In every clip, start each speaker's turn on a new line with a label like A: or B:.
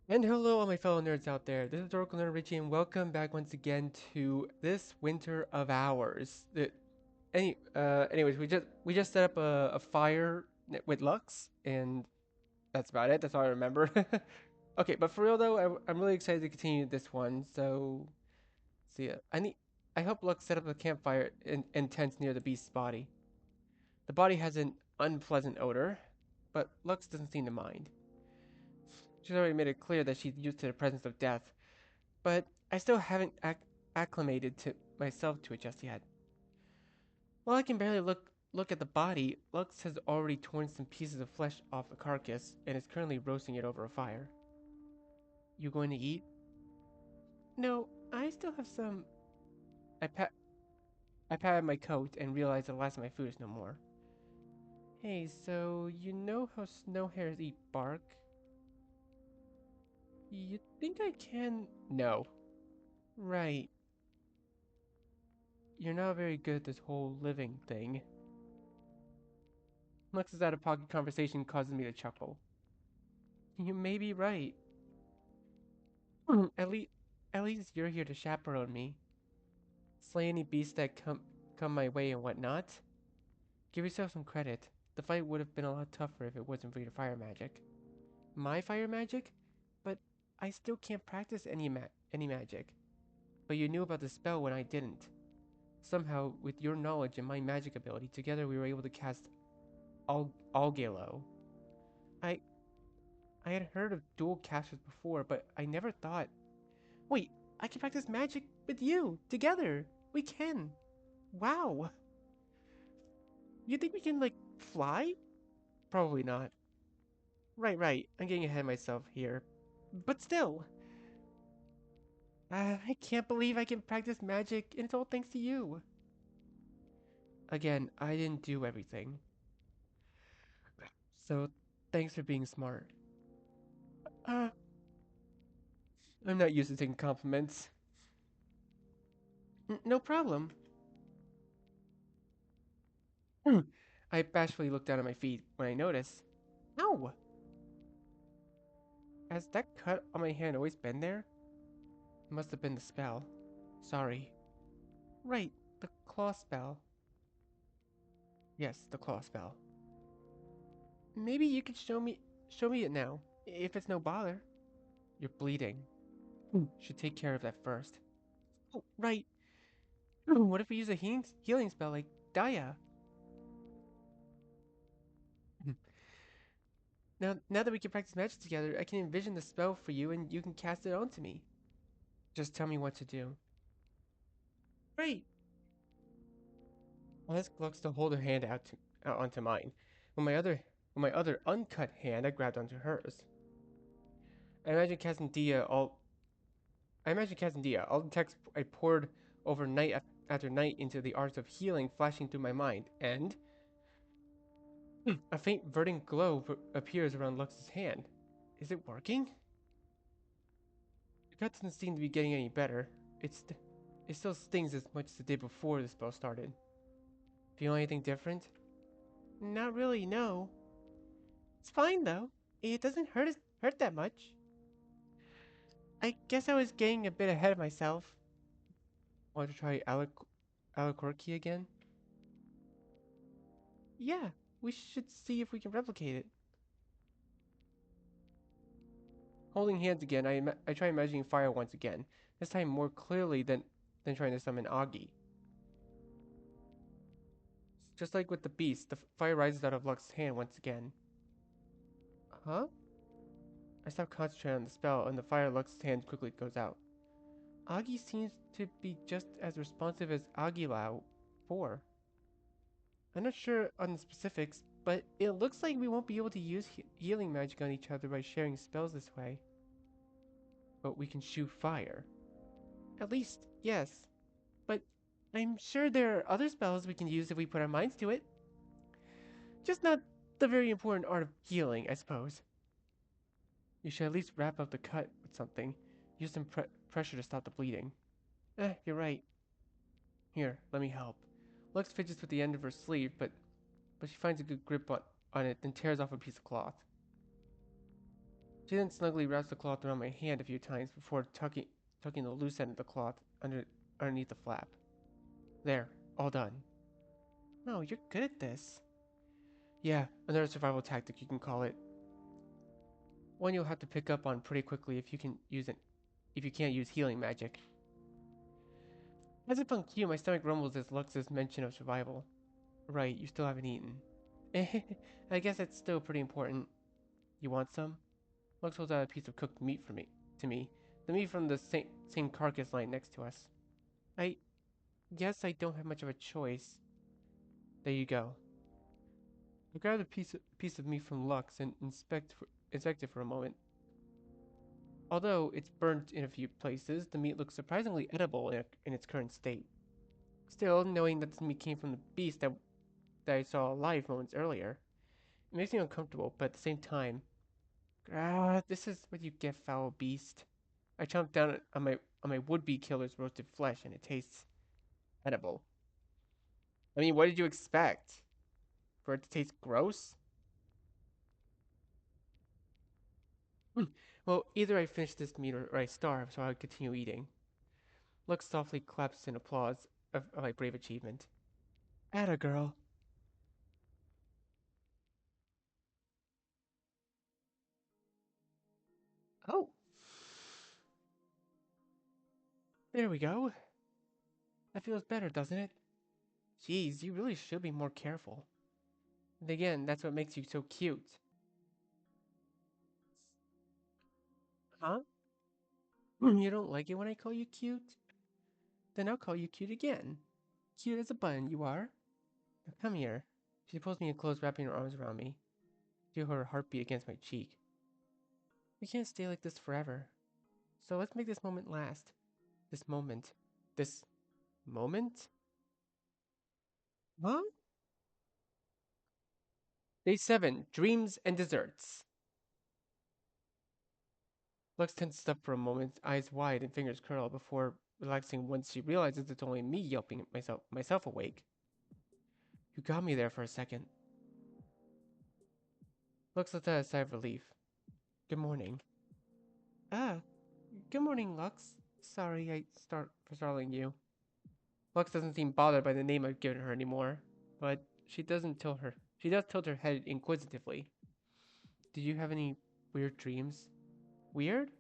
A: And hello, all my fellow nerds out there. This is Oracle Nerd Richie, and welcome back once again to this winter of ours. Anyways, we just set up a fire with Lux, and that's about it. That's all I remember. Okay, but for real though, I'm really excited to continue this one. So, see ya. I hope Lux set up a campfire in tents near the beast's body. The body has an unpleasant odor, but Lux doesn't seem to mind. She's already made it clear that she's used to the presence of death. But I still haven't acclimated to myself to it just yet. While I can barely look at the body, Lux has already torn some pieces of flesh off the carcass and is currently roasting it over a fire. You going to eat? No, I still have some. I pat I patted my coat and realized the last of my food is no more. Hey, so you know how snow hares eat bark? You think I can? No. Right. You're not very good at this whole living thing. Lux's out-of-pocket conversation causes me to chuckle. You may be right. At least, at least you're here to chaperone me. Slay any beasts that come my way and whatnot. Give yourself some credit. The fight would have been a lot tougher if it wasn't for your fire magic. My fire magic? But I still can't practice any magic. But you knew about the spell when I didn't. Somehow, with your knowledge and my magic ability, together we were able to cast Algalo. I I had heard of dual casters before, but I never thought. Wait, I can practice magic with you together. We can. Wow. You think we can like fly? Probably not. Right. I'm getting ahead of myself here. But still, I can't believe I can practice magic, and it's all thanks to you. Again, I didn't do everything. So, thanks for being smart. Uh, I'm not used to taking compliments. No problem. I bashfully looked down at my feet when I noticed. Ow! Has that cut on my hand always been there? It must have been the spell. Sorry. Right, the claw spell. Yes, the claw spell. Maybe you could show me it now, if it's no bother. You're bleeding. Should take care of that first. Oh, right. What if we use a healing spell like Daya? Now that we can practice magic together, I can envision the spell for you and you can cast it onto me. Just tell me what to do. Great. I asked Lux to hold her hand out onto mine. With my other with my other uncut hand, I grabbed onto hers. I imagine casting Dia all I imagine casting Dia, all the text I poured over night after night into the arts of healing flashing through my mind, and a faint verdant glow appears around Lux's hand. Is it working? The cut doesn't seem to be getting any better. It still stings as much as it did before the spell started. Feel anything different? Not really, no. It's fine though. It doesn't hurt that much. I guess I was getting a bit ahead of myself. Want to try Alacorki again? Yeah, we should see if we can replicate it. Holding hands again, I try imagining fire once again. This time more clearly than trying to summon Agi. Just like with the beast, the fire rises out of Lux's hand once again. Huh? I stop concentrating on the spell, and the fire Lux's hand quickly goes out. Agi seems to be just as responsive as Agilao 4. I'm not sure on the specifics, but it looks like we won't be able to use healing magic on each other by sharing spells this way. But we can shoot fire. At least, yes. But I'm sure there are other spells we can use if we put our minds to it. Just not the very important art of healing, I suppose. You should at least wrap up the cut with something. Use some pressure to stop the bleeding. You're right. Here, let me help. Lux fidgets with the end of her sleeve, but she finds a good grip on it, then tears off a piece of cloth. She then snugly wraps the cloth around my hand a few times before tucking the loose end of the cloth underneath the flap. There, all done. Oh, you're good at this. Yeah, another survival tactic you can call it. One you'll have to pick up on pretty quickly if you can't use healing magic. As if on cue, my stomach rumbles as Lux's mention of survival. Right, you still haven't eaten. I guess it's still pretty important. You want some? Lux holds out a piece of cooked meat to me. The meat from the same carcass lying next to us. I guess I don't have much of a choice. There you go. I grabbed a piece of meat from Lux and inspect it for a moment. Although it's burnt in a few places, the meat looks surprisingly edible in its current state. Still, knowing that this meat came from the beast that I saw alive moments earlier, it makes me uncomfortable, but at the same time, this is what you get, foul beast. I chomped down on my would-be killer's roasted flesh, and it tastes edible. I mean, what did you expect? For it to taste gross? Hmm. Well, either I finish this meat or I starve, so I'll continue eating. Lux softly claps in applause of my brave achievement. Atta girl. Oh, there we go. That feels better, doesn't it? Geez, you really should be more careful. And again, that's what makes you so cute. Huh? You don't like it when I call you cute? Then I'll call you cute again. Cute as a button, you are. Now come here. She pulls me in close, wrapping her arms around me. Feel her heartbeat against my cheek. We can't stay like this forever. So let's make this moment last. This moment. This moment? Huh? Day 7, Dreams and Desserts. Lux tenses up for a moment, eyes wide and fingers curled, before relaxing once she realizes it's only me yelping myself awake. You got me there for a second. Lux lets out a sigh of relief. Good morning. Ah, good morning, Lux. Sorry I start for startling you. Lux doesn't seem bothered by the name I've given her anymore, but she does tilt her head inquisitively. Did you have any weird dreams? Weird?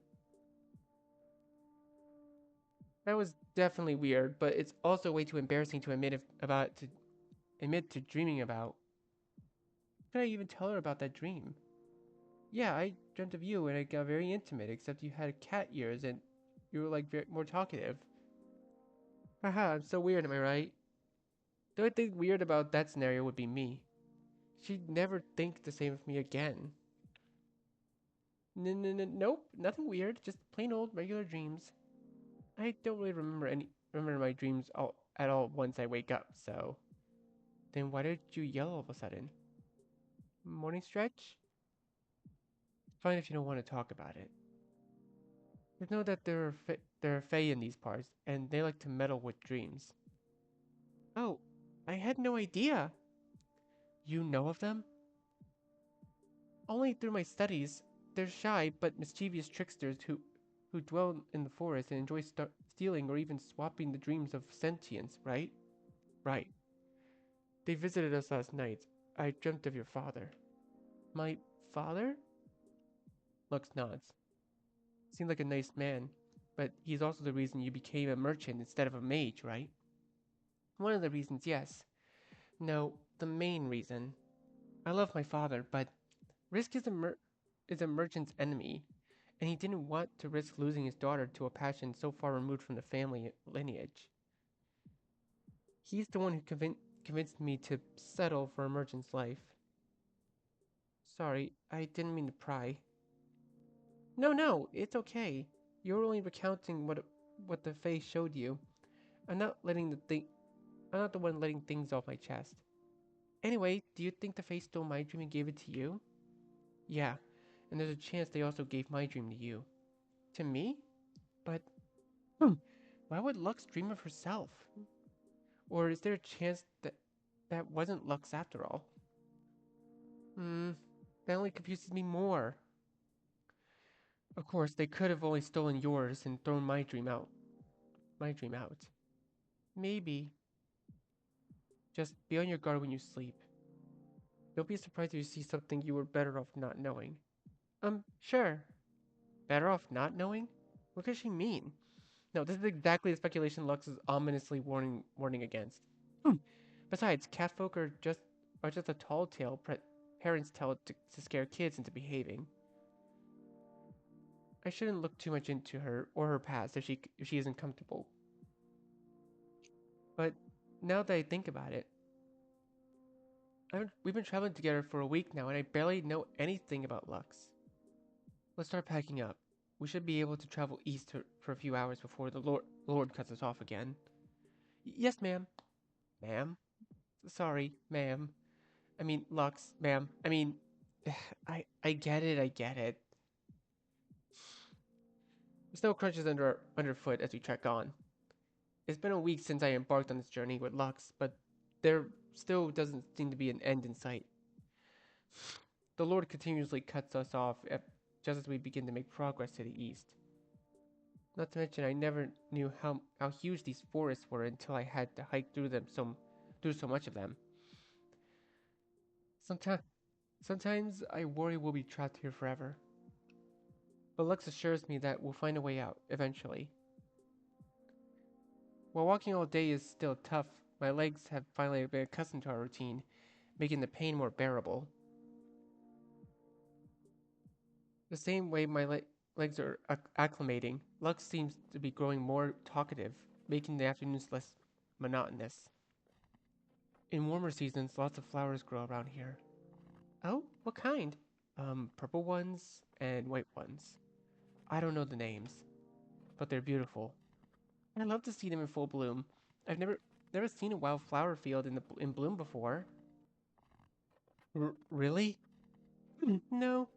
A: That was definitely weird, but it's also way too embarrassing to admit to dreaming about. How could I even tell her about that dream? Yeah, I dreamt of you and it got very intimate, except you had cat ears and you were like more talkative. Haha, I'm so weird, am I right? The only thing weird about that scenario would be me. She'd never think the same of me again. Nope, nothing weird, just plain old regular dreams. I don't really remember my dreams at all once I wake up, so. Then why did you yell all of a sudden? Morning stretch? Fine if you don't want to talk about it. Just know that there are fae in these parts, and they like to meddle with dreams. Oh, I had no idea. You know of them? Only through my studies. They're shy but mischievous tricksters who dwell in the forest and enjoy stealing or even swapping the dreams of sentience, right? Right. They visited us last night. I dreamt of your father. My father? Lux nods. Seemed like a nice man, but he's also the reason you became a merchant instead of a mage, right? One of the reasons, yes. No, the main reason. I love my father, but risk is a merchant's enemy, and he didn't want to risk losing his daughter to a passion so far removed from the family lineage. He's the one who convinced me to settle for a merchant's life. Sorry, I didn't mean to pry. No, it's okay. You're only recounting what the face showed you. I'm not letting the thing. I'm not the one letting things off my chest. Anyway, do you think the face stole my dream and gave it to you? Yeah, and there's a chance they also gave my dream to you. To me? But why would Lux dream of herself? Or is there a chance that wasn't Lux after all? That only confuses me more. Of course, they could have only stolen yours and thrown my dream out. My dream out. Maybe. Just be on your guard when you sleep. Don't be surprised if you see something you were better off not knowing. Sure. Better off not knowing? What does she mean? No, this is exactly the speculation Lux is ominously warning against. Hmm. Besides, catfolk are just a tall tale parents tell to scare kids into behaving. I shouldn't look too much into her or her past if she isn't comfortable. But now that I think about it, we've been traveling together for a week now, and I barely know anything about Lux. Let's start packing up. We should be able to travel east for a few hours before the Lord cuts us off again. Yes, ma'am. Ma'am? Sorry, ma'am. I mean, Lux, ma'am. I mean, I get it, I get it. The snow crunches underfoot as we trek on. It's been a week since I embarked on this journey with Lux, but there still doesn't seem to be an end in sight. The Lord continuously cuts us off just as we begin to make progress to the east. Not to mention, I never knew how huge these forests were until I had to hike through so much of them. Sometimes, sometimes I worry we'll be trapped here forever. But Lux assures me that we'll find a way out eventually. While walking all day is still tough, my legs have finally been accustomed to our routine, making the pain more bearable. The same way my legs are acclimating, Lux seems to be growing more talkative, making the afternoons less monotonous. In warmer seasons, lots of flowers grow around here. Oh, what kind? Purple ones and white ones. I don't know the names, but they're beautiful. I love to see them in full bloom. I've never seen a wild flower field in bloom before. Really? No.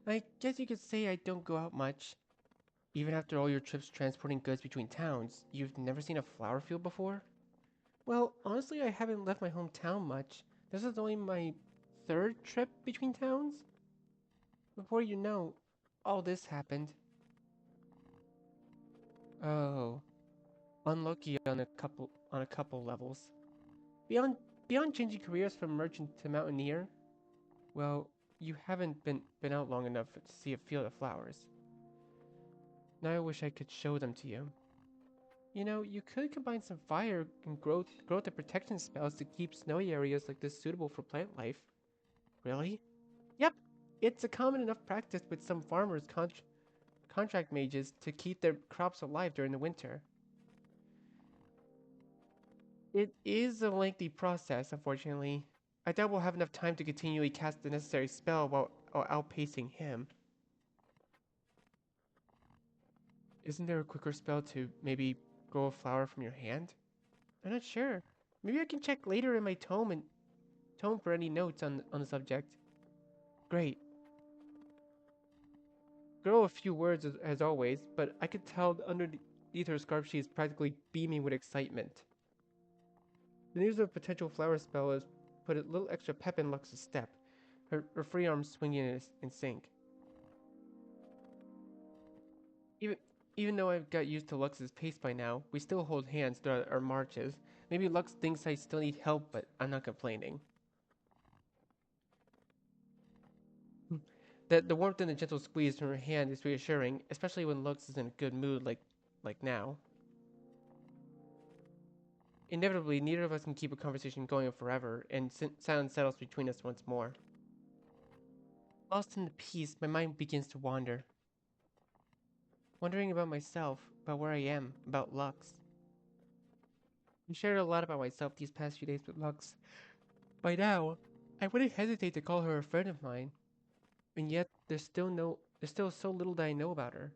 A: I guess you could say I don't go out much. Even after all your trips transporting goods between towns, you've never seen a flower field before? Well, honestly, I haven't left my hometown much. This is only my third trip between towns. Before you know, all this happened. Oh, unlucky on a couple levels. Beyond beyond changing careers from merchant to mountaineer, well, you haven't been out long enough to see a field of flowers. Now I wish I could show them to you. You could combine some fire and growth and protection spells to keep snowy areas like this suitable for plant life. Really? Yep. It's a common enough practice with some farmers contract mages to keep their crops alive during the winter. It is a lengthy process, unfortunately. I doubt we'll have enough time to continually cast the necessary spell while outpacing him. Isn't there a quicker spell to maybe grow a flower from your hand? I'm not sure. Maybe I can check later in my tome for any notes on the subject. Great. Girl a few words as always, but I could tell underneath her scarf she is practically beaming with excitement. The news of a potential flower spell has put a little extra pep in Lux's step, her free arms swinging in sync. Even even though I've got used to Lux's pace by now, we still hold hands throughout our marches. Maybe Lux thinks I still need help, but I'm not complaining. The warmth and the gentle squeeze from her hand is reassuring, especially when Lux is in a good mood like now. Inevitably, neither of us can keep a conversation going forever, and silence settles between us once more. Lost in the peace, my mind begins to wander, wondering about myself, about where I am, about Lux. I shared a lot about myself these past few days with Lux. By now, I wouldn't hesitate to call her a friend of mine, and yet there's still so little that I know about her.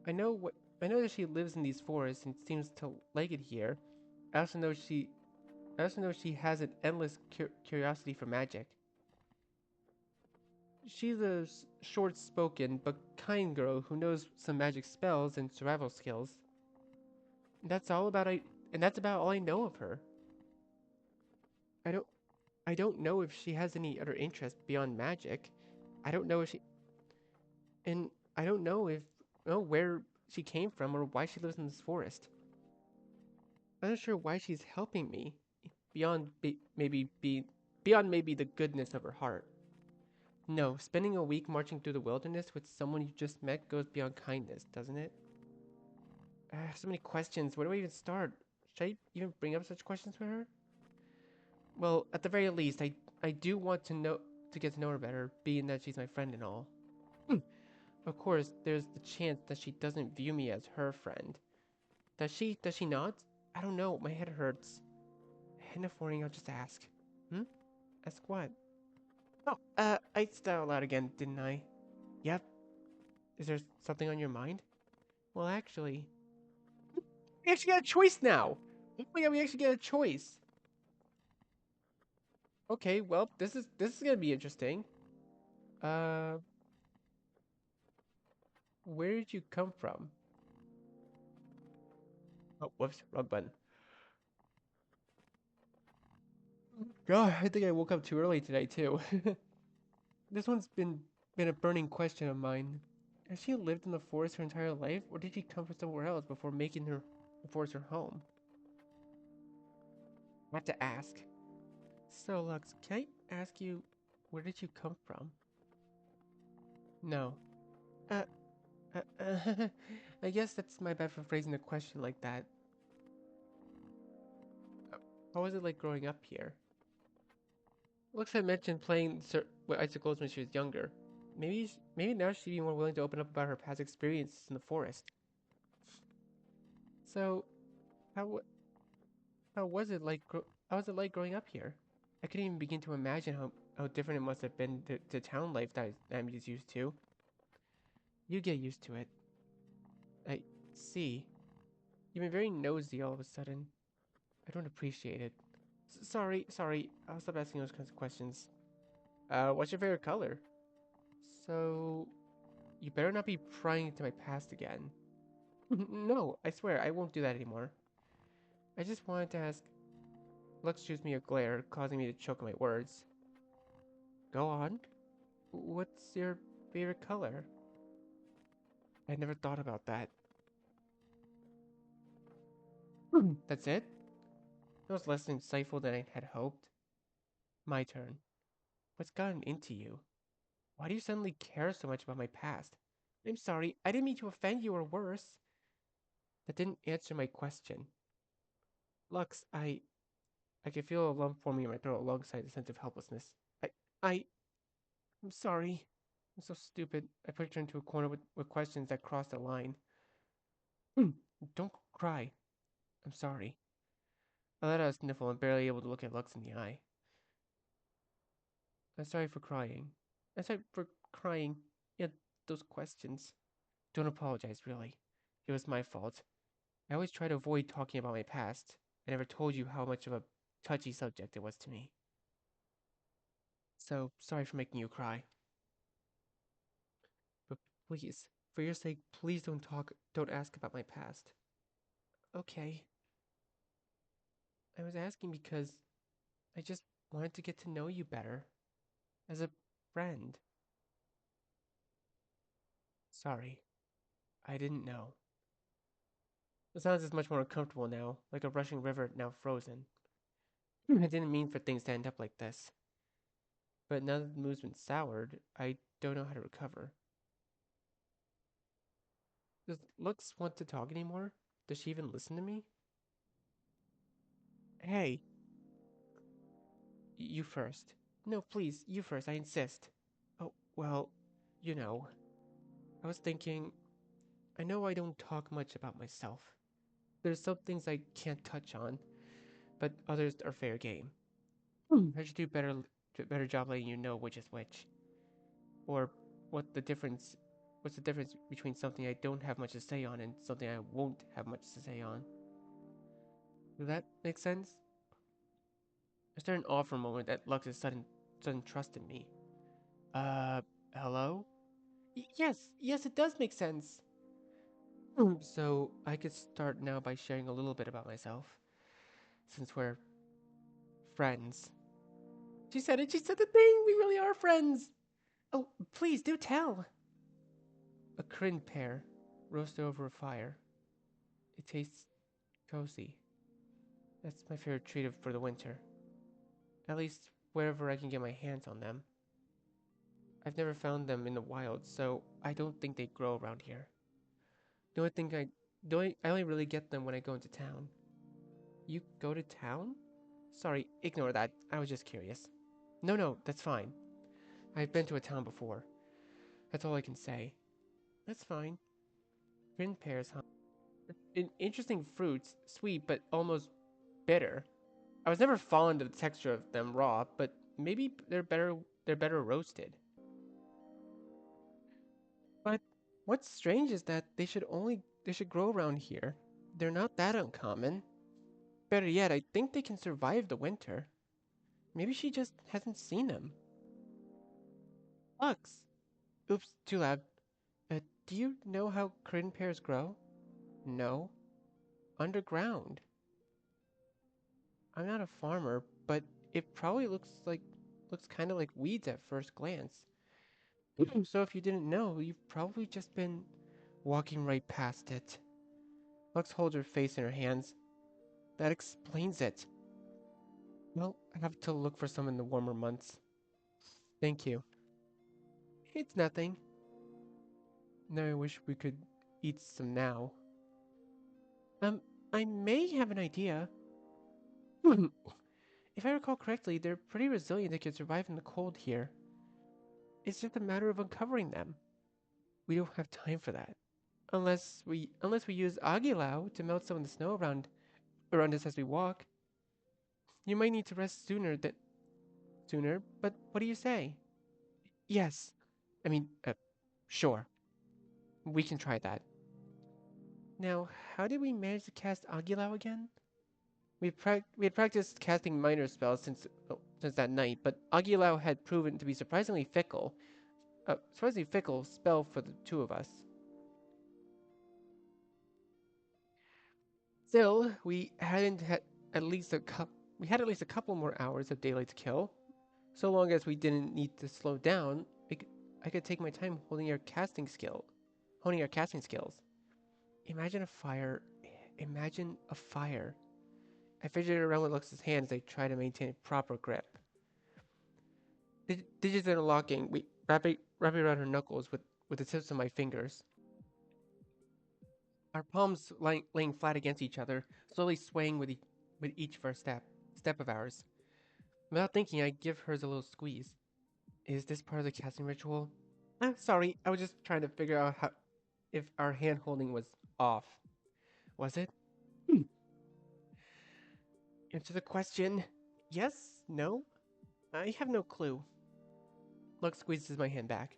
A: I know that she lives in these forests and seems to like it here. I also know she has an endless curiosity for magic. She's a short-spoken but kind girl who knows some magic spells and survival skills. And that's about all I know of her. I don't I don't know if she has any other interests beyond magic. I don't know if she And I don't know if know where she came from or why she lives in this forest. I'm not sure why she's helping me beyond beyond maybe the goodness of her heart. No, spending a week marching through the wilderness with someone you just met goes beyond kindness, doesn't it? So many questions. Where do I even start? Should I even bring up such questions with her? Well, at the very least, I do want to get to know her better, being that she's my friend and all. Hmm. Of course, there's the chance that she doesn't view me as her friend. Does she? Does she not? I don't know. My head hurts. Enough warning. I'll just ask. Hmm. Ask what? Oh, I said that out loud again, didn't I? Yep. Is there something on your mind? Well, actually, we actually got a choice now. Oh my god, we actually get a choice. Okay, well, this is gonna be interesting. Uh, where did you come from? Oh, whoops, wrong button. God, I think I woke up too early today too. This one's been a burning question of mine. Has she lived in the forest her entire life, or did she come from somewhere else before making the forest her home? I have to ask. So, Lux, can I ask you, where did you come from? No. Uh, I guess that's my bad for phrasing the question like that. Uh, How was it like growing up here? Lux had mentioned playing with icicles when she was younger. Maybe now she'd be more willing to open up about her past experiences in the forest. So, how how was it like? How was it like growing up here? I couldn't even begin to imagine how different it must have been to town life that I'm just used to. You get used to it. I see. You've been very nosy all of a sudden. I don't appreciate it. Sorry. I'll stop asking those kinds of questions. What's your favorite color? So, you better not be prying into my past again. No, I swear, I won't do that anymore. I just wanted to ask. Lux shoots me a glare, causing me to choke on my words. Go on. What's your favorite color? I never thought about that. That's it? That was less insightful than I had hoped. My turn. What's gotten into you? Why do you suddenly care so much about my past? I'm sorry, I didn't mean to offend you or worse. That didn't answer my question. Lux, I can feel a lump forming in my throat alongside a sense of helplessness. I, I, I'm sorry. I'm so stupid. I pushed her into a corner with questions that crossed the line. Don't cry. I'm sorry. I let out a sniffle and barely able to look at Lux in the eye. I'm sorry for crying. I'm sorry for crying. Yeah, those questions. Don't apologize, really. It was my fault. I always try to avoid talking about my past. I never told you how much of a touchy subject it was to me. So, sorry for making you cry. But please, for your sake, please don't ask about my past. Okay. I was asking because I just wanted to get to know you better. As a friend. Sorry. I didn't know. The silence is much more uncomfortable now, like a rushing river now frozen. I didn't mean for things to end up like this. But now that the mood's been soured, I don't know how to recover. Does Lux want to talk anymore? Does she even listen to me? Hey, you first. No, please, you first, I insist. Oh, well, you know, I was thinking, I know I don't talk much about myself. There's some things I can't touch on, but others are fair game. I should do better job letting you know which is which. Or what the difference what's the difference between something I don't have much to say on and something I won't have much to say on. Does that make sense? I started off for a moment at Lux's sudden trust in me. Uh, hello? Yes, it does make sense. So I could start now by sharing a little bit about myself, since we're friends. She said it, she said the thing, we really are friends. Oh, please do tell. Crin pear, roasted over a fire. It tastes cozy. That's my favorite treat for the winter. At least wherever I can get my hands on them. I've never found them in the wild, so I don't think they grow around here. The only thing I I only really get them when I go into town. You go to town? Sorry, ignore that. I was just curious. No, no, that's fine. I've been to a town before. That's all I can say. That's fine. Green pears, huh? Interesting fruits, sweet but almost bitter. I was never fond of the texture of them raw, but maybe they're better roasted. But what's strange is that they should grow around here. They're not that uncommon. Better yet, I think they can survive the winter. Maybe she just hasn't seen them. Lux! Oops, too loud. Do you know how curtain pears grow? No. Underground. I'm not a farmer, but it probably looks kind of like weeds at first glance. So if you didn't know, you've probably just been walking right past it. Lux holds her face in her hands. That explains it. Well, I have to look for some in the warmer months. Thank you. It's nothing. Now I wish we could eat some now. Um, I may have an idea. If I recall correctly, they're pretty resilient. They can survive in the cold here. It's just a matter of uncovering them. We don't have time for that. Unless we use Aguilau to melt some of the snow around us as we walk. You might need to rest sooner, but what do you say? Yes. I mean, sure. We can try that. Now, how did we manage to cast Aguilau again? We had practiced casting minor spells since that night, but Aguilau had proven to be surprisingly fickle spell for the two of us. Still, we had at least a couple more hours of daylight to kill. So long as we didn't need to slow down, I could take my time honing our casting skills. Imagine a fire. Imagine a fire. I fidgeted around with Lux's hand as I tried to maintain a proper grip. Digits interlocking, we wrapping around her knuckles with the tips of my fingers. Our palms laying flat against each other, slowly swaying with each of our step of ours. Without thinking, I give hers a little squeeze. Is this part of the casting ritual? Sorry, I was just trying to figure out how if our hand holding was off. Was it? Hmm. Answer the question. Yes? No? I have no clue. Lux squeezes my hand back.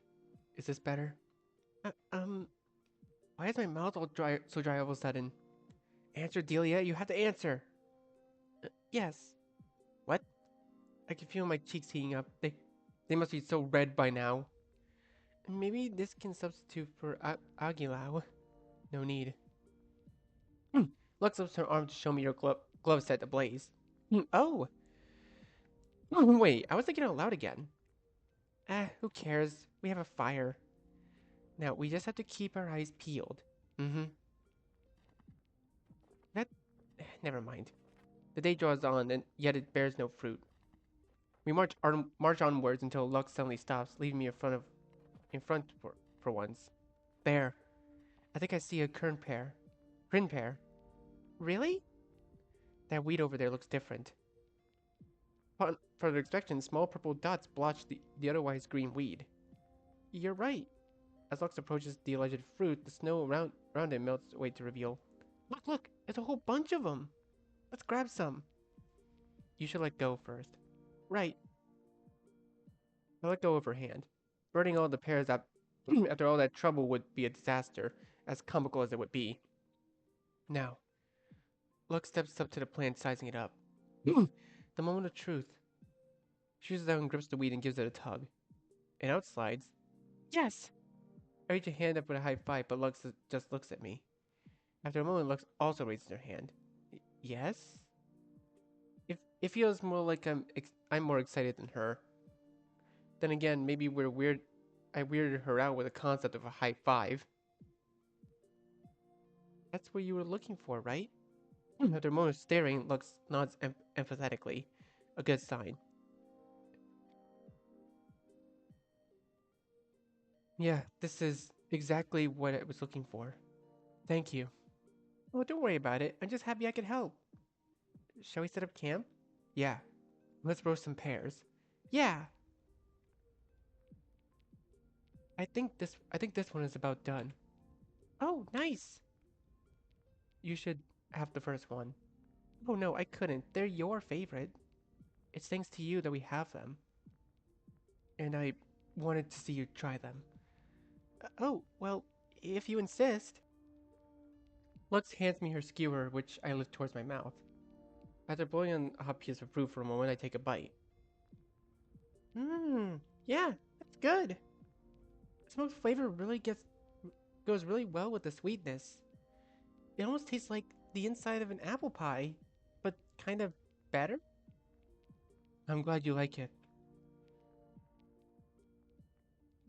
A: Is this better? Uh, um, why is my mouth so dry all of a sudden? Answer, Delia. You have to answer. Yes. What? I can feel my cheeks heating up. They must be so red by now. Maybe this can substitute for Aguilau. No need. Lux lifts her arm to show me your glove set ablaze. Oh! Wait, I was thinking out loud again. Who cares? We have a fire. Now, we just have to keep our eyes peeled. Mm-hmm. That... Never mind. The day draws on, and yet it bears no fruit. We march onwards until Lux suddenly stops, leaving me in front for once. There. I think I see a kern pear. Crin pear. Really? That weed over there looks different. Upon further inspection, small purple dots blotch the otherwise green weed. You're right. As Lux approaches the alleged fruit, the snow around it melts away to reveal. Look! There's a whole bunch of them! Let's grab some. You should let go first. Right. I let go of her hand. Burning all the pears up after all that trouble would be a disaster, as comical as it would be. Now, Lux steps up to the plant, sizing it up. The moment of truth. She reaches out and grips the weed and gives it a tug. And out slides. Yes! I reach a hand up with a high five, but Lux just looks at me. After a moment, Lux also raises her hand. Yes? It feels more like I'm more excited than her. Then again, maybe we're weird. I weirded her out with the concept of a high five. That's what you were looking for, right? After a moment of staring, Lux nods emphatically. A good sign. Yeah, this is exactly what I was looking for. Thank you. Oh, don't worry about it. I'm just happy I could help. Shall we set up camp? Yeah. Let's roast some pears. Yeah. I think this one is about done. Oh, nice. You should have the first one. Oh no, I couldn't. They're your favorite. It's thanks to you that we have them. And I wanted to see you try them. Oh, well, if you insist. Lux hands me her skewer, which I lift towards my mouth. After blowing on a hot piece of fruit for a moment, I take a bite. Mmm, yeah, that's good. The smoked flavor really goes really well with the sweetness. It almost tastes like the inside of an apple pie, but kind of better. I'm glad you like it.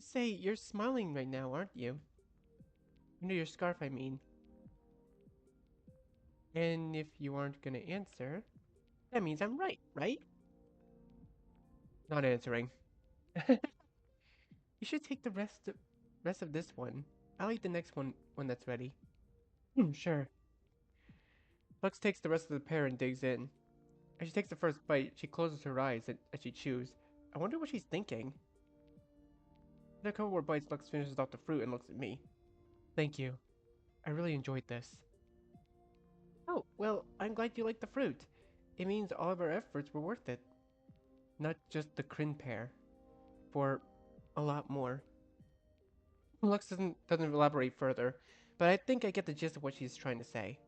A: Say, you're smiling right now, aren't you? Under your scarf, I mean. And if you aren't gonna answer, that means I'm right, right? Not answering. You should take the rest of this one. I'll eat the next one when that's ready. Sure. Lux takes the rest of the pear and digs in. As she takes the first bite, she closes her eyes as she chews. I wonder what she's thinking. After a couple more bites, Lux finishes off the fruit and looks at me. Thank you. I really enjoyed this. Oh, well, I'm glad you liked the fruit. It means all of our efforts were worth it. Not just the Crin pear. For a lot more. Lux doesn't elaborate further, but I think I get the gist of what she's trying to say.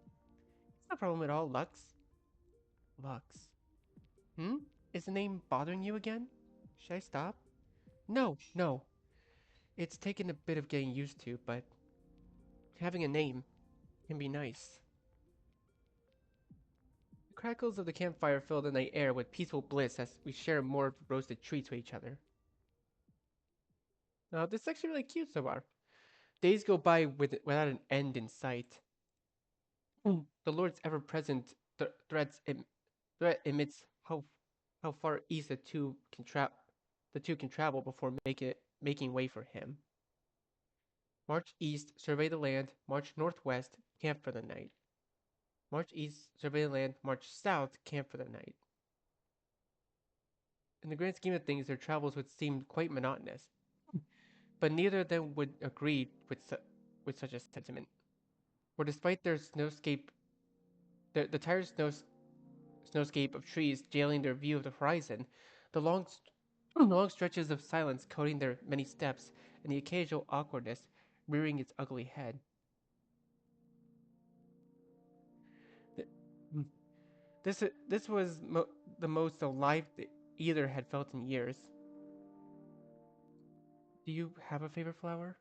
A: It's no problem at all, Lux. Lux. Hmm? Is the name bothering you again? Should I stop? No, no. It's taken a bit of getting used to, but having a name can be nice. The crackles of the campfire fill the night air with peaceful bliss as we share more roasted treats with each other. Now, this is actually really cute so far. Days go by without an end in sight. The Lord's ever-present threat emits how far east the two can travel before making way for him. March east, survey the land. March northwest, camp for the night. March east, survey the land. March south, camp for the night. In the grand scheme of things, their travels would seem quite monotonous, but neither of them would agree with such a sentiment. For despite their the tired snowscape of trees jailing their view of the horizon, the long stretches of silence coating their many steps, and the occasional awkwardness rearing its ugly head. This was the most alive either had felt in years. Do you have a favorite flower?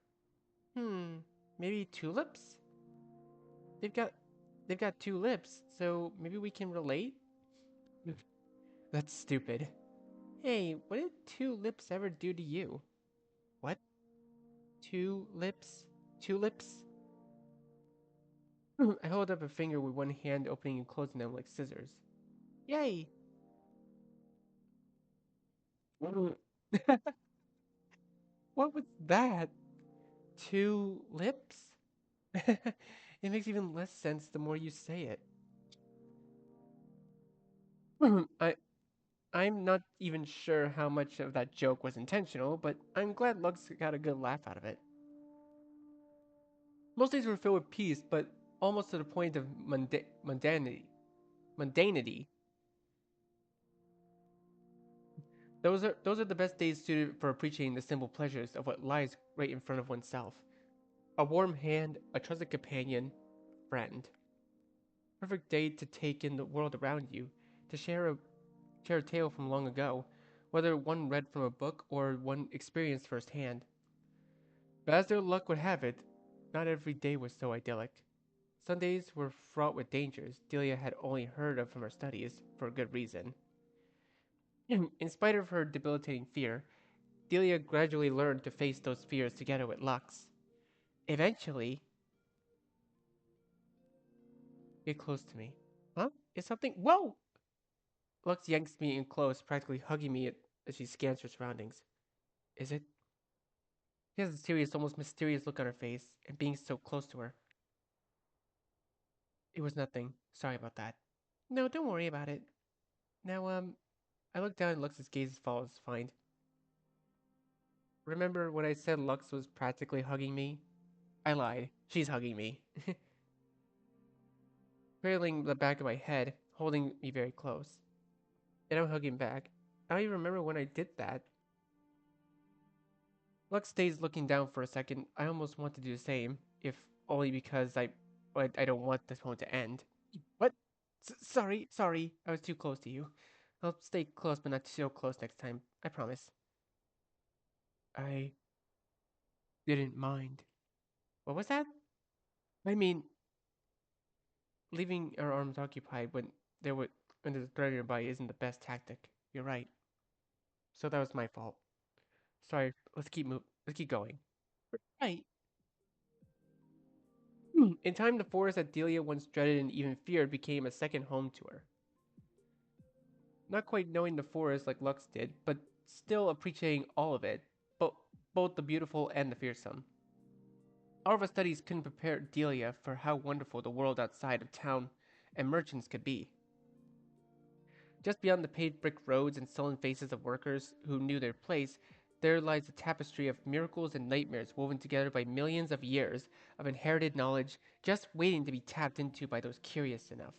A: Hmm, maybe tulips? They've got they've got two lips, so maybe we can relate? That's stupid. Hey, what did two lips ever do to you? What? Two lips? Tulips? I hold up a finger with one hand opening and closing them like scissors. Yay! What was that? Two lips? It makes even less sense the more you say it. I I'm not even sure how much of that joke was intentional, but I'm glad Lux got a good laugh out of it. Most days were filled with peace, but almost to the point of mundanity. Mundanity. Those are the best days suited for appreciating the simple pleasures of what lies right in front of oneself. A warm hand, a trusted companion, friend. Perfect day to take in the world around you, to share a tale from long ago, whether one read from a book or one experienced firsthand. But as their luck would have it, not every day was so idyllic. Some days were fraught with dangers Delia had only heard of from her studies, for a good reason. In spite of her debilitating fear, Delia gradually learned to face those fears together with Lux. Eventually, Get close to me. Huh? Is something. Whoa! Lux yanks me in close, practically hugging me as she scans her surroundings. Is it? She has a serious, almost mysterious look on her face, and being so close to her. It was nothing. Sorry about that. No, don't worry about it. Now, I look down and Lux's gaze follows fine. Remember when I said Lux was practically hugging me? I lied. She's hugging me. Trailing the back of my head, holding me very close. And I'm hugging back. I don't even remember when I did that. Lux stays looking down for a second. I almost want to do the same, if only because I don't want this moment to end. What? Sorry. I was too close to you. I'll stay close, but not so close next time. I promise. I didn't mind. What was that? I mean, leaving our arms occupied there were when there's a threat nearby isn't the best tactic. You're right. So that was my fault. Sorry. Let's keep going. Right. In time, the forest that Delia once dreaded and even feared became a second home to her. Not quite knowing the forest like Lux did, but still appreciating all of it, but both the beautiful and the fearsome. All of our studies couldn't prepare Delia for how wonderful the world outside of town and merchants could be. Just beyond the paved brick roads and sullen faces of workers who knew their place, there lies a tapestry of miracles and nightmares woven together by millions of years of inherited knowledge just waiting to be tapped into by those curious enough.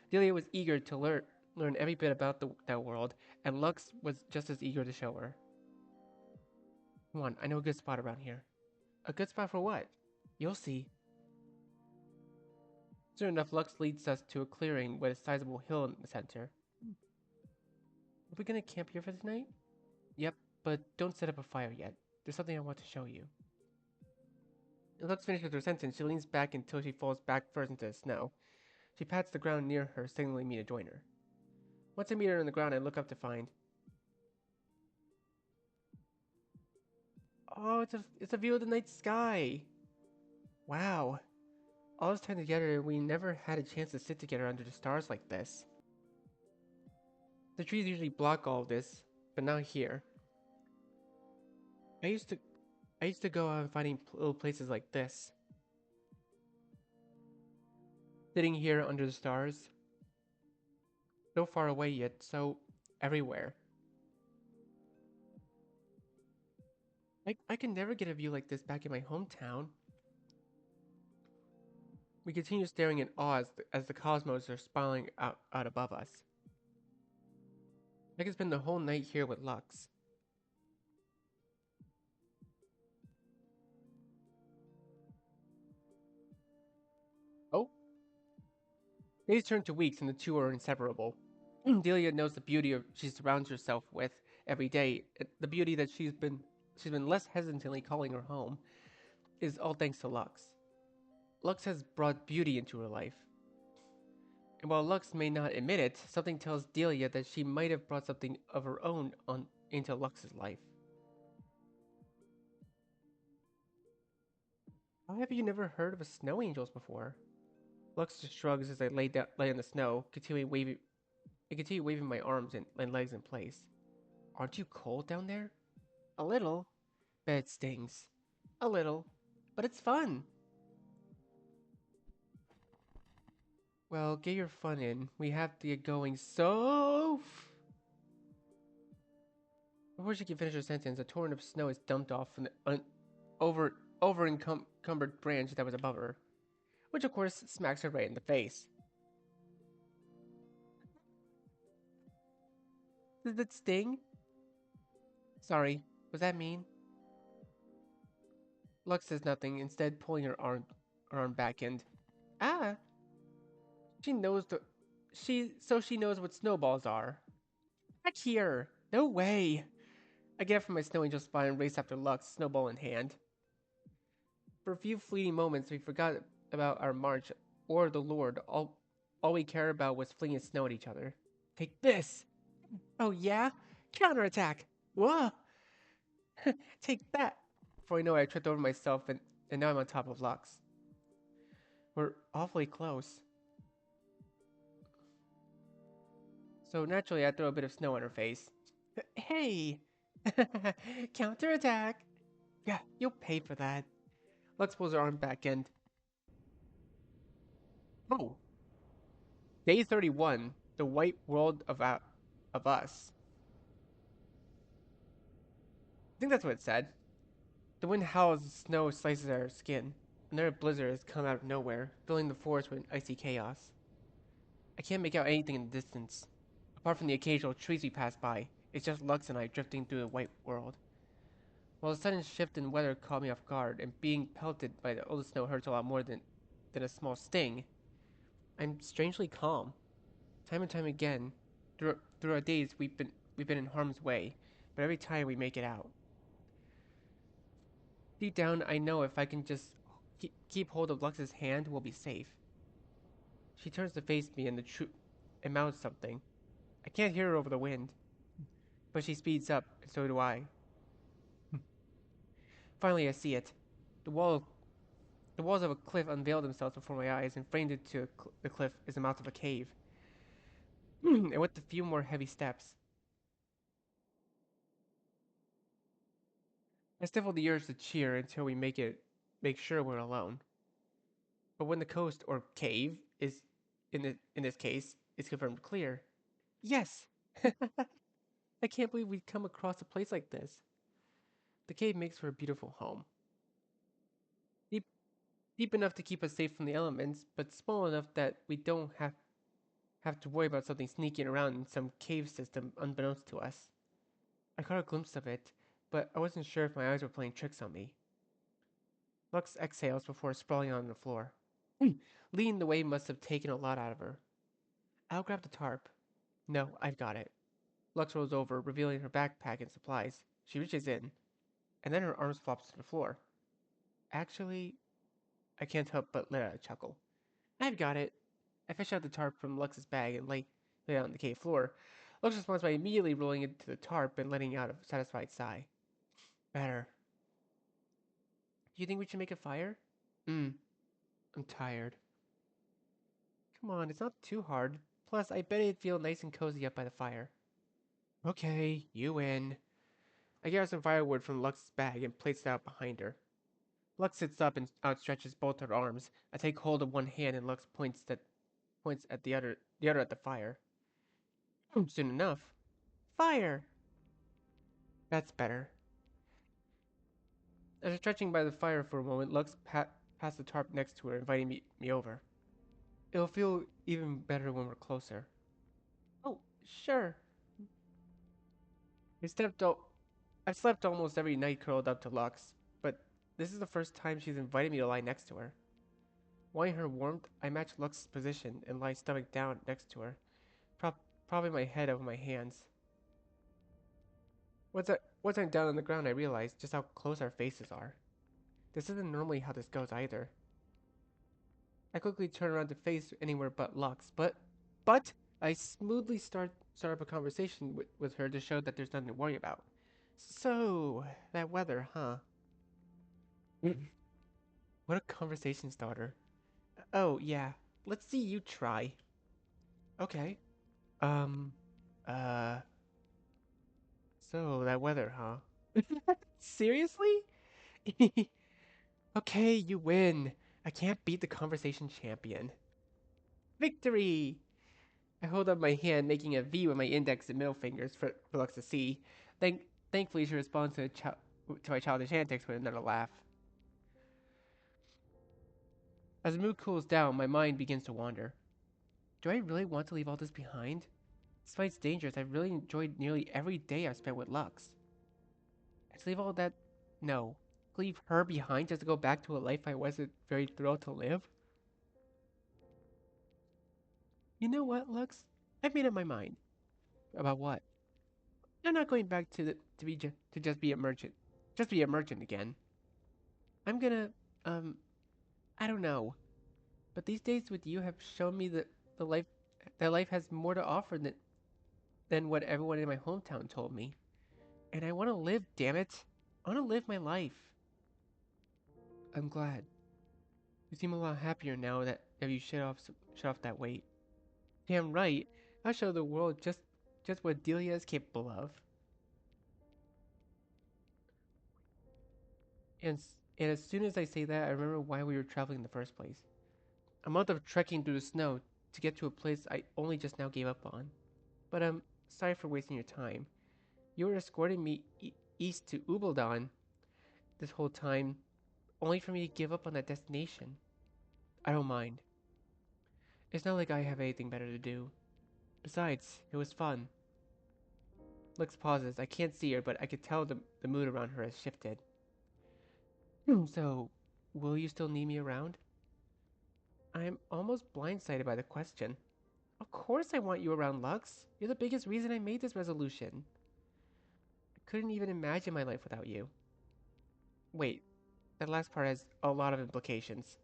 A: Delia was eager to learn every bit about that world, and Lux was just as eager to show her. Come on, I know a good spot around here. A good spot for what? You'll see. Soon enough, Lux leads us to a clearing with a sizable hill in the center. Are we gonna camp here for the night? Yep, but don't set up a fire yet. There's something I want to show you. As Lux finishes her sentence, she leans back until she falls back first into the snow. She pats the ground near her, signaling me to join her. Once I meet her on the ground, I look up to find. Oh, it's a view of the night sky. Wow. All this time together, we never had a chance to sit together under the stars like this. The trees usually block all of this, but not here. I used to I used to go out finding little places like this. Sitting here under the stars, so far away yet so everywhere. I can never get a view like this back in my hometown. We continue staring in awe as the cosmos are spiraling out above us. I could spend the whole night here with Lux. Oh, days turn to weeks and the two are inseparable. Delia knows the beauty of she surrounds herself with every day. The beauty that she's been less hesitantly calling her home is all thanks to Lux. Lux has brought beauty into her life. And while Lux may not admit it, something tells Delia that she might have brought something of her own into Lux's life. How have you never heard of a snow angels before? Lux just shrugs as I lay in the snow, continue waving my arms and legs in place. Aren't you cold down there? A little. Bet it stings. A little. But it's fun. Well, get your fun in. We have to get going so. Before she can finish her sentence, a torrent of snow is dumped off from the over encumbered branch that was above her, which of course smacks her right in the face. Did that sting? Sorry, was that mean? Lux says nothing, instead pulling her arm back and ah, she knows the she knows what snowballs are. Back here! No way! I get up from my snow angel spot and race after Lux, snowball in hand. For a few fleeting moments, we forgot about our march or the Lord. All we cared about was flinging snow at each other. Take this! Oh yeah? Counterattack! Whoa! Take that! Before I know it, I tripped over myself and now I'm on top of Lux. We're awfully close. So naturally, I throw a bit of snow on her face. Hey! Counterattack! Yeah, you'll pay for that. Lux pulls her arm back and. Oh! Day 31. The white world of us. I think that's what it said. The wind howls as snow slices our skin. Another blizzard has come out of nowhere, filling the forest with icy chaos. I can't make out anything in the distance. Apart from the occasional trees we pass by, it's just Lux and I drifting through the white world. While the sudden shift in weather caught me off guard, and being pelted by the old snow hurts a lot more than a small sting, I'm strangely calm. Time and time again, through our days, we've been in harm's way, but every time we make it out. Deep down, I know if I can just keep hold of Lux's hand, we'll be safe. She turns to face me and mouths something. I can't hear her over the wind, but she speeds up, and so do I. Finally, I see it. The wall, the walls of a cliff unveil themselves before my eyes, and framed into the cliff is the mouth of a cave. And with a few more heavy steps, I stifle the urge to cheer until we make sure we're alone. But when the coast or cave is, in this case, is confirmed clear, yes, I can't believe we'd come across a place like this. The cave makes for a beautiful home, deep deep enough to keep us safe from the elements, but small enough that we don't have to worry about something sneaking around in some cave system unbeknownst to us. I caught a glimpse of it, but I wasn't sure if my eyes were playing tricks on me. Lux exhales before sprawling on the floor. Leading the way must have taken a lot out of her. I'll grab the tarp. No, I've got it. Lux rolls over, revealing her backpack and supplies. She reaches in, and then her arms flops to the floor. Actually, I can't help but let out a chuckle. I've got it. I fish out the tarp from Lux's bag and lay it on the cave floor. Lux responds by immediately rolling into the tarp and letting out a satisfied sigh. Better. Do you think we should make a fire? I'm tired. Come on, it's not too hard. Plus, I bet it'd feel nice and cozy up by the fire. Okay, you win. I get her some firewood from Lux's bag and place it out behind her. Lux sits up and outstretches both her arms. I take hold of one hand and Lux points at the other at the fire. Soon enough. Fire! That's better. After stretching by the fire for a moment, Lux passed the tarp next to her, inviting me over. It'll feel even better when we're closer. Oh, sure. I stepped out. I've slept almost every night curled up to Lux, but this is the first time she's invited me to lie next to her. Wanting her warmth, I match Lux's position and lie stomach down next to her, propping my head over my hands. Once I'm down on the ground, I realize just how close our faces are. This isn't normally how this goes either. I quickly turn around to face anywhere but Lux, but I smoothly start up a conversation with her to show that there's nothing to worry about. So, that weather, huh? What a conversation starter. Oh, yeah. Let's see you try. Okay. Um, uh, so that weather, huh? Seriously? Okay, you win. I can't beat the conversation champion. Victory! I hold up my hand, making a V with my index and middle fingers for Lux to see. Thankfully, she responds to my childish antics with another laugh. As the mood cools down, my mind begins to wander. Do I really want to leave all this behind? Despite its dangers, I've really enjoyed nearly every day I've spent with Lux. To leave all that? No. Leave her behind just to go back to a life I wasn't very thrilled to live? You know what, Lux? I've made up my mind. About what? I'm not going back to just be a merchant. Just be a merchant again. I'm gonna, um, I don't know. But these days with you have shown me the life that life has more to offer than what everyone in my hometown told me. And I want to live, damn it. I want to live my life. I'm glad. You seem a lot happier now that you shed off that weight. Damn right. I'll show the world just what Delia is capable of. And as soon as I say that, I remember why we were traveling in the first place. A month of trekking through the snow to get to a place I only just now gave up on. But sorry for wasting your time. You were escorting me east to Ubeldan this whole time, only for me to give up on that destination. I don't mind. It's not like I have anything better to do. Besides, it was fun. Lux pauses. I can't see her, but I could tell the mood around her has shifted. So, will you still need me around? I'm almost blindsided by the question. Of course I want you around, Lux. You're the biggest reason I made this resolution. I couldn't even imagine my life without you. Wait, that last part has a lot of implications.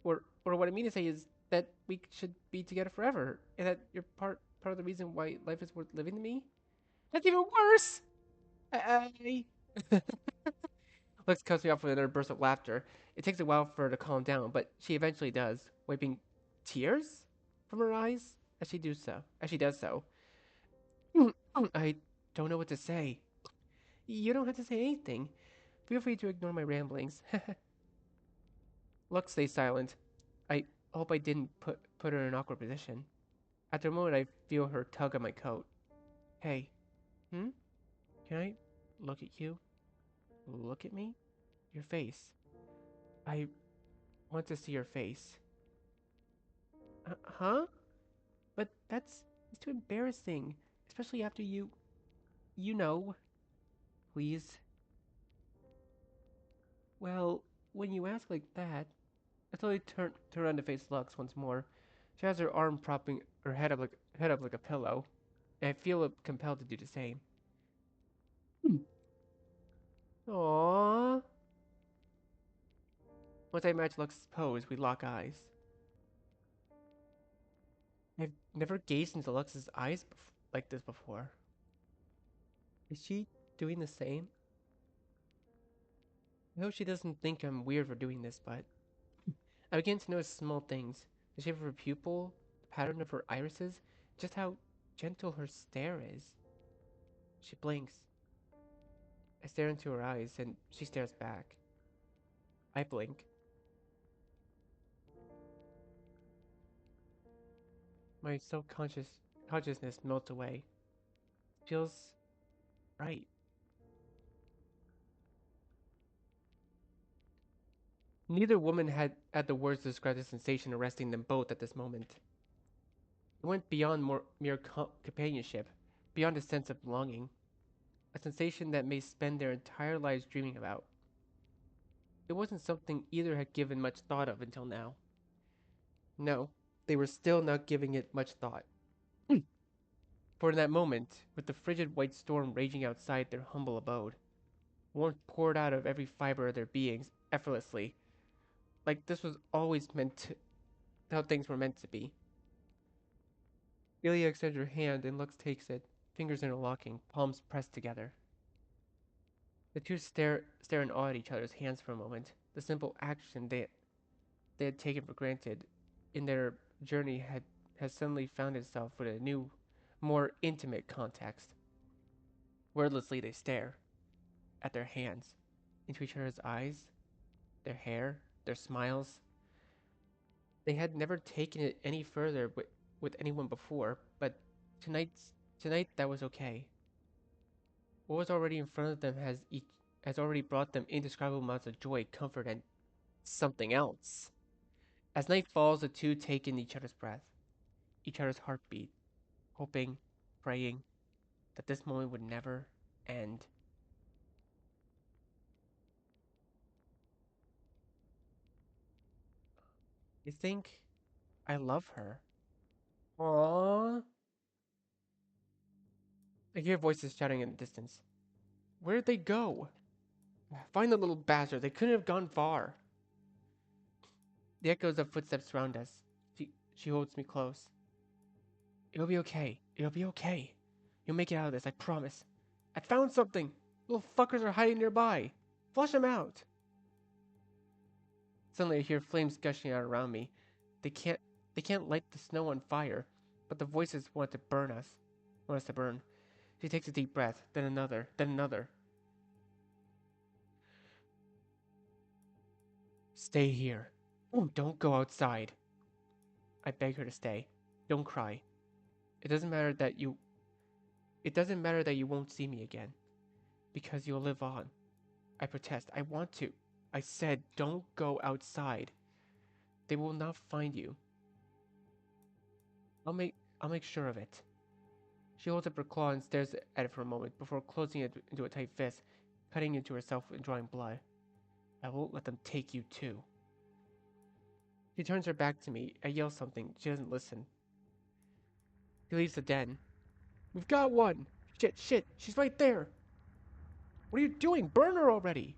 A: Or what I mean to say is that we should be together forever, and that you're part of the reason why life is worth living to me. That's even worse. I Lex cuts me off with another burst of laughter. It takes a while for her to calm down, but she eventually does, wiping tears from her eyes as she does so. I don't know what to say. You don't have to say anything. Feel free to ignore my ramblings. Lux stays silent. I hope I didn't put her in an awkward position. After a moment, I feel her tug on my coat. Hey, hmm? Can I look at you? Look at me? Your face. I want to see your face. Huh? But it's too embarrassing, especially after you know. Please. Well, when you ask like that, I slowly turn around to face Lux once more. She has her arm propping her head up like a pillow, and I feel compelled to do the same. Aww. Once I match Lux's pose, we lock eyes. I've never gazed into Lux's eyes like this before. Is she doing the same? I hope she doesn't think I'm weird for doing this, but I begin to notice small things. The shape of her pupil, the pattern of her irises, just how gentle her stare is. She blinks. I stare into her eyes, and she stares back. I blink. My consciousness melts away. Feels right. Neither woman had the words to describe the sensation arresting them both at this moment. It went beyond mere companionship, beyond a sense of belonging, a sensation that may spend their entire lives dreaming about. It wasn't something either had given much thought of until now. No, they were still not giving it much thought. For in that moment, with the frigid white storm raging outside their humble abode, warmth poured out of every fiber of their beings effortlessly, like this was always meant to, how things were meant to be. Ilya extends her hand and Lux takes it, fingers interlocking, palms pressed together. The two stare in awe at each other's hands for a moment. The simple action they had taken for granted in their journey has suddenly found itself with a new, more intimate context. Wordlessly they stare at their hands, into each other's eyes, their hair, their smiles. They had never taken it any further with anyone before, but tonight that was okay. What was already in front of them has already brought them indescribable amounts of joy, comfort, and something else. As night falls, the two take in each other's breath, each other's heartbeat, hoping, praying that this moment would never end. You think I love her? Aww. I hear voices shouting in the distance. Where'd they go? Find the little bastard. They couldn't have gone far. The echoes of footsteps surround us. She holds me close. It'll be okay. It'll be okay. You'll make it out of this, I promise. I found something. Little fuckers are hiding nearby. Flush them out. Suddenly I hear flames gushing out around me. They can't they can't light the snow on fire. but the voices want to burn us. Want us to burn. She takes a deep breath, then another, then another. Stay here. Don't go outside. I beg her to stay. Don't cry. It doesn't matter that you it doesn't matter that you won't see me again. Because you'll live on. I protest. I want to. I said don't go outside. They will not find you. I'll make sure of it. She holds up her claw and stares at it for a moment before closing it into a tight fist, cutting into herself and drawing blood. I won't let them take you too. She turns her back to me. I yell something. She doesn't listen. He leaves the den. We've got one! Shit, she's right there! What are you doing? Burn her already!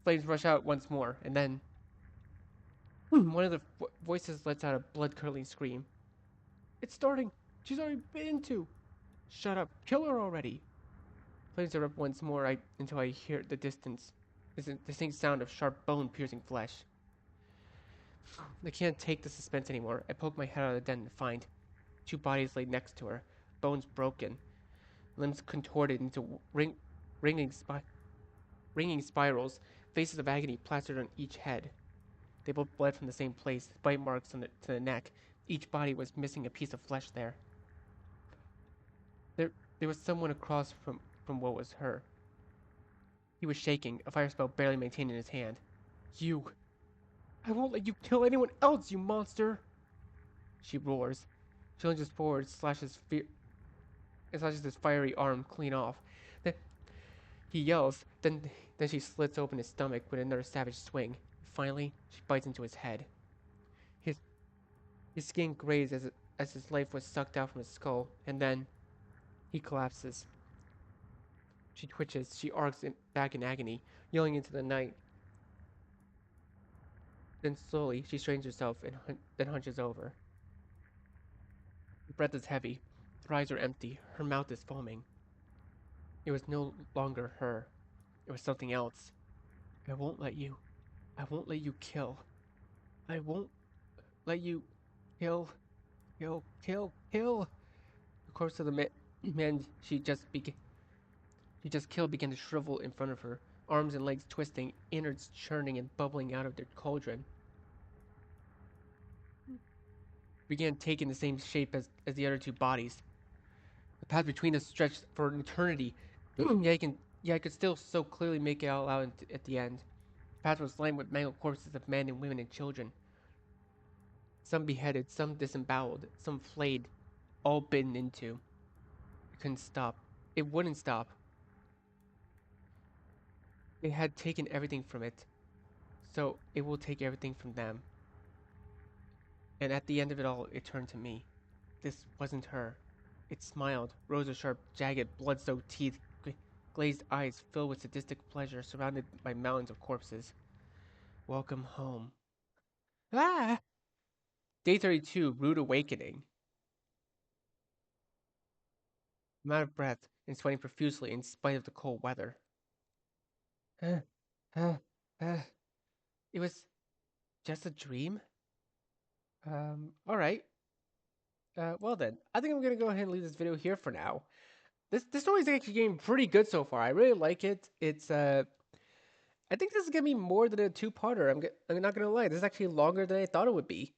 A: Flames rush out once more, and then one of the voices lets out a blood-curdling scream. It's starting! She's already been to! Shut up! Kill her already! Flames erupt once more until I hear the distinct sound of sharp bone-piercing flesh. I can't take the suspense anymore. I poke my head out of the den and find two bodies laid next to her, bones broken, limbs contorted into ringing, ringing spirals, faces of agony plastered on each head. They both bled from the same place, bite marks to the neck. Each body was missing a piece of flesh there. There was someone across from what was her. He was shaking, a fire spell barely maintained in his hand. You! I won't let you kill anyone else, you monster! She roars. She lunges forward, slashes his fiery arm clean off. Then he yells, then she slits open his stomach with another savage swing. Finally, she bites into his head. His his skin grazed as his life was sucked out from his skull, and then he collapses. She twitches, she arcs back in agony, yelling into the night. Then slowly, she straightens herself and then hunches over. Her breath is heavy, her eyes are empty, her mouth is foaming. It was no longer her. It was something else. I won't let you. I won't let you kill. I won't let you kill, kill. The corpse of the man she just killed began to shrivel in front of her, arms and legs twisting, innards churning and bubbling out of their cauldron. Began taking the same shape as the other two bodies. The path between us stretched for an eternity. I could still so clearly make it out loud at the end. The path was lined with mangled corpses of men and women and children. Some beheaded, some disemboweled, some flayed, all bitten into. It couldn't stop. It wouldn't stop. They had taken everything from it, so it will take everything from them. And at the end of it all, it turned to me. This wasn't her. It smiled, rose of sharp, jagged, blood-soaked teeth, glazed eyes filled with sadistic pleasure, surrounded by mountains of corpses. Welcome home. Ah! Day 32, Rude Awakening. I'm out of breath and sweating profusely in spite of the cold weather. Uh, uh, uh, it was just a dream? Alright. Well then, I think I'm gonna go ahead and leave this video here for now. This story is actually getting pretty good so far. I really like it. It's I think this is gonna be more than a two-parter. I'm not gonna lie. This is actually longer than I thought it would be.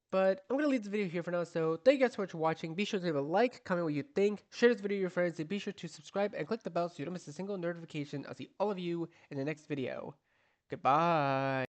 A: But I'm gonna leave this video here for now. So thank you guys so much for watching. Be sure to leave a like, comment what you think, share this video with your friends, and be sure to subscribe and click the bell so you don't miss a single notification. I'll see all of you in the next video. Goodbye.